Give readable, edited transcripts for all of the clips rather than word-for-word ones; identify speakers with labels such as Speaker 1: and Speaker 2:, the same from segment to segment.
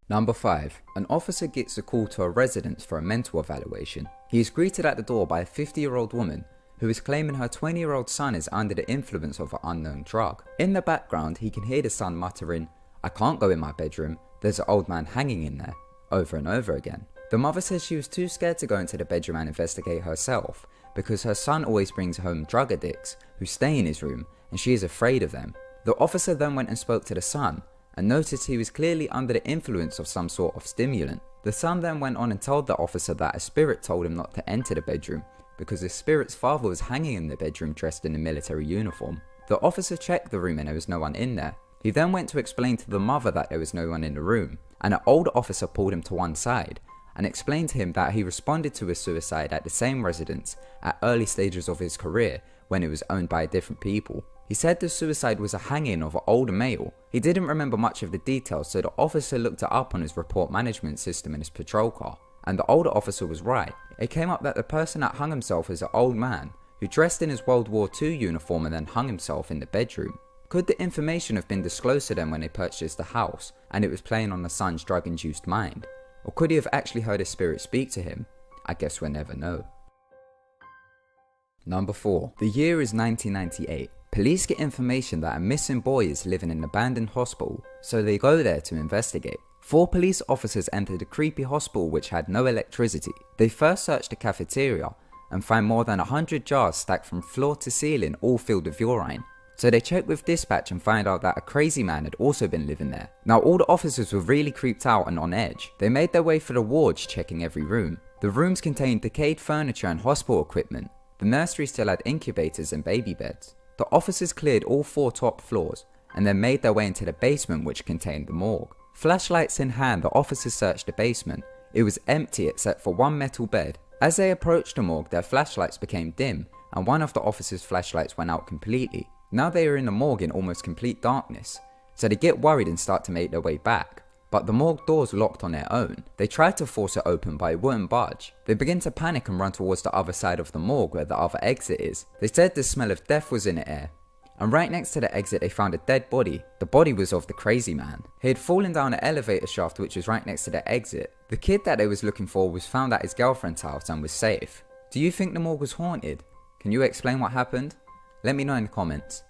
Speaker 1: Number 5. An officer gets a call to a residence for a mental evaluation. He is greeted at the door by a 50-year-old woman who is claiming her 20-year-old son is under the influence of an unknown drug. In the background, he can hear the son muttering, "I can't go in my bedroom, there's an old man hanging in there," over and over again. The mother says she was too scared to go into the bedroom and investigate herself because her son always brings home drug addicts who stay in his room and she is afraid of them. The officer then went and spoke to the son and noticed he was clearly under the influence of some sort of stimulant. The son then went on and told the officer that a spirit told him not to enter the bedroom because the spirit's father was hanging in the bedroom dressed in a military uniform. The officer checked the room and there was no one in there. He then went to explain to the mother that there was no one in the room, and an older officer pulled him to one side and explained to him that he responded to a suicide at the same residence at early stages of his career when it was owned by different people. He said the suicide was a hanging of an older male. He didn't remember much of the details, so the officer looked it up on his report management system in his patrol car, and the older officer was right. It came up that the person that hung himself was an old man who dressed in his World War II uniform and then hung himself in the bedroom. Could the information have been disclosed to them when they purchased the house and it was playing on the son's drug-induced mind? Or could he have actually heard his spirit speak to him? I guess we'll never know. Number 4. The year is 1998. Police get information that a missing boy is living in an abandoned hospital, so they go there to investigate. 4 police officers enter the creepy hospital which had no electricity. They first search the cafeteria and find more than 100 jars stacked from floor to ceiling, all filled with urine. So they check with dispatch and find out that a crazy man had also been living there. Now all the officers were really creeped out and on edge. They made their way through the wards, checking every room. The rooms contained decayed furniture and hospital equipment. The nursery still had incubators and baby beds. The officers cleared all 4 top floors and then made their way into the basement, which contained the morgue. Flashlights in hand, the officers searched the basement. It was empty except for one metal bed. As they approached the morgue, their flashlights became dim and one of the officers' flashlights went out completely. Now they are in the morgue in almost complete darkness, so they get worried and start to make their way back. But the morgue doors locked on their own. They tried to force it open but it wouldn't budge. They begin to panic and run towards the other side of the morgue where the other exit is. They said the smell of death was in the air, and right next to the exit they found a dead body. The body was of the crazy man. He had fallen down an elevator shaft which was right next to the exit. The kid that they was looking for was found at his girlfriend's house and was safe. Do you think the morgue was haunted? Can you explain what happened? Let me know in the comments.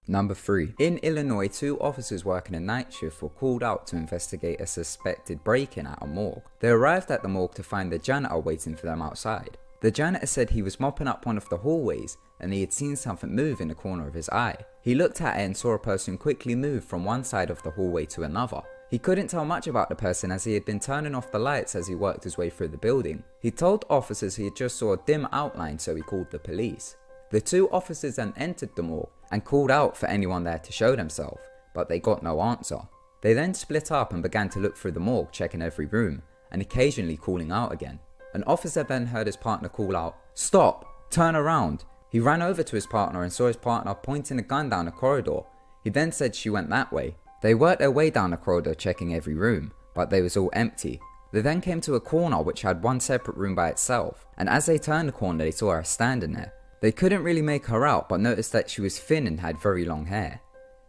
Speaker 1: Number 3. In Illinois, 2 officers working a night shift were called out to investigate a suspected break-in at a morgue. They arrived at the morgue to find the janitor waiting for them outside. The janitor said he was mopping up one of the hallways and he had seen something move in the corner of his eye. He looked at it and saw a person quickly move from one side of the hallway to another. He couldn't tell much about the person as he had been turning off the lights as he worked his way through the building. He told officers he had just saw a dim outline, so he called the police. The 2 officers then entered the morgue and called out for anyone there to show themselves, but they got no answer. They then split up and began to look through the morgue, checking every room and occasionally calling out again. An officer then heard his partner call out, "Stop! Turn around!" He ran over to his partner and saw his partner pointing a gun down a corridor. He then said she went that way. They worked their way down the corridor checking every room, but they was all empty. They then came to a corner which had one separate room by itself, and as they turned the corner they saw her standing there. They couldn't really make her out but noticed that she was thin and had very long hair.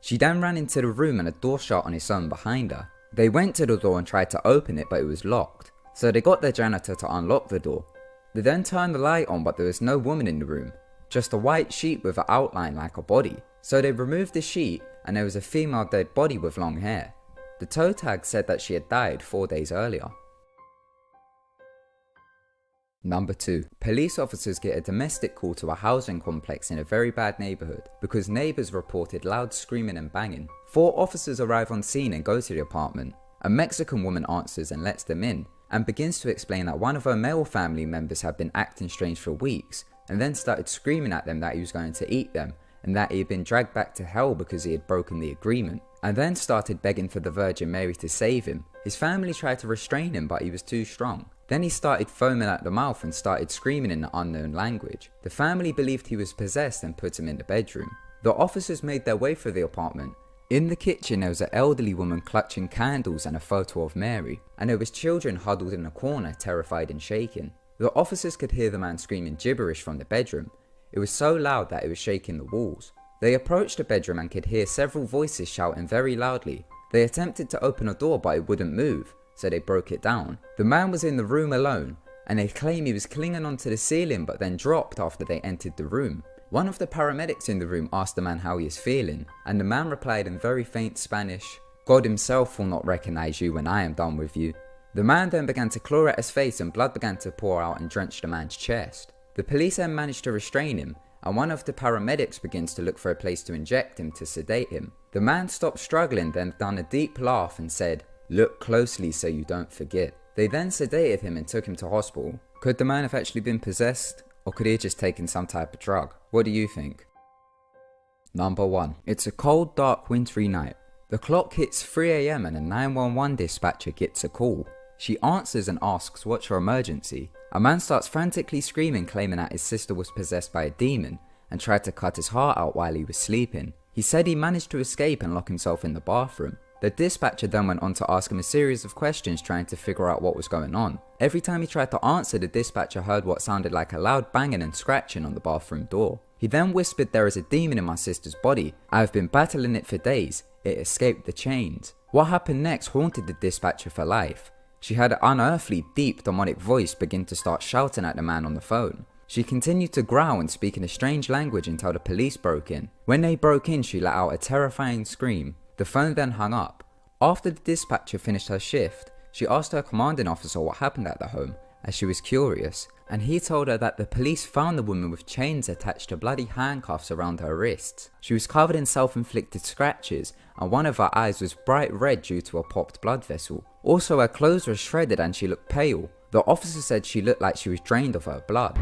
Speaker 1: She then ran into the room and a door shut on its own behind her. They went to the door and tried to open it but it was locked, so they got their janitor to unlock the door. They then turned the light on but there was no woman in the room, just a white sheet with an outline like a body. So they removed the sheet and there was a female dead body with long hair. The toe tag said that she had died 4 days earlier. Number 2. Police officers get a domestic call to a housing complex in a very bad neighbourhood because neighbours reported loud screaming and banging. 4 officers arrive on scene and go to the apartment. A Mexican woman answers and lets them in and begins to explain that one of her male family members had been acting strange for weeks and then started screaming at them that he was going to eat them and that he had been dragged back to hell because he had broken the agreement, and then started begging for the Virgin Mary to save him. His family tried to restrain him but he was too strong. Then he started foaming at the mouth and started screaming in an unknown language. The family believed he was possessed and put him in the bedroom. The officers made their way through the apartment. In the kitchen there was an elderly woman clutching candles and a photo of Mary, and there was children huddled in a corner terrified and shaking. The officers could hear the man screaming gibberish from the bedroom. It was so loud that it was shaking the walls. They approached the bedroom and could hear several voices shouting very loudly. They attempted to open a door but it wouldn't move, so they broke it down. The man was in the room alone, and they claim he was clinging onto the ceiling but then dropped after they entered the room. One of the paramedics in the room asked the man how he is feeling, and the man replied in very faint Spanish, "God himself will not recognize you when I am done with you." The man then began to claw at his face and blood began to pour out and drench the man's chest. The police then managed to restrain him, and one of the paramedics begins to look for a place to inject him to sedate him. The man stopped struggling, then done a deep laugh and said, "Look closely so you don't forget." They then sedated him and took him to hospital. Could the man have actually been possessed, or could he have just taken some type of drug? What do you think? Number 1. It's a cold, dark, wintry night. The clock hits 3 AM and a 911 dispatcher gets a call. She answers and asks what's your emergency. A man starts frantically screaming, claiming that his sister was possessed by a demon and tried to cut his heart out while he was sleeping. He said he managed to escape and lock himself in the bathroom. The dispatcher then went on to ask him a series of questions trying to figure out what was going on. Every time he tried to answer, the dispatcher heard what sounded like a loud banging and scratching on the bathroom door. He then whispered, "There is a demon in my sister's body. I have been battling it for days. It escaped the chains." What happened next haunted the dispatcher for life. She had an unearthly, deep, demonic voice begin to start shouting at the man on the phone. She continued to growl and speak in a strange language until the police broke in. When they broke in, she let out a terrifying scream. The phone then hung up. After the dispatcher finished her shift, she asked her commanding officer what happened at the home, as she was curious, and he told her that the police found the woman with chains attached to bloody handcuffs around her wrists. She was covered in self-inflicted scratches, and one of her eyes was bright red due to a popped blood vessel. Also, her clothes were shredded and she looked pale. The officer said she looked like she was drained of her blood.